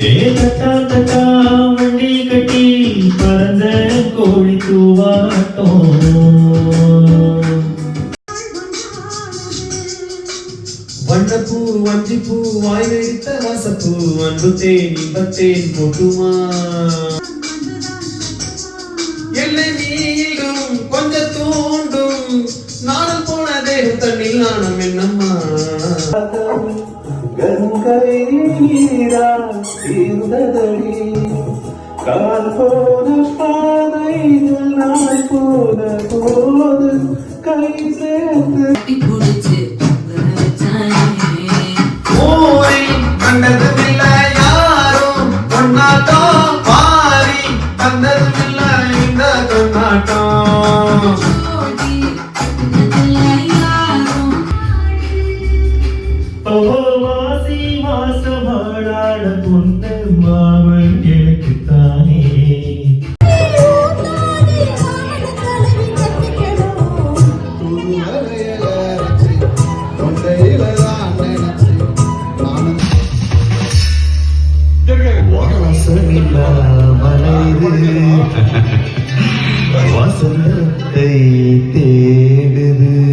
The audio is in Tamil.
தட்டா தட்டா வண்டி கட்டி பறந்த கோழி தூவாட்டம் வண்ணப்பூ வஞ்சிப்பூ வாய் வைத்த வாசப்பூ அன்பு தேன் இன்பத்தேன் கொட்டுமா எல்லை நீளும் கொஞ்சம் தூண்டும் நாடல் போன தேகம் தண்ணில் நாணம் என்னம்மா கங்கை இருந்ததடி கால் போன பாதைகள் நாள் போன போது கை சேர்ந்து கண்டதுமில்ல யாரும் கொண்டாட்டம் மாறி கண்டதுமில்ல இந்த கொண்டாட்டம் வாசி மாசமாடாட பொண்ணு மாவன் எனக்குத்தானே வாசமில்லா மலைது வசந்தத்தை தேடுது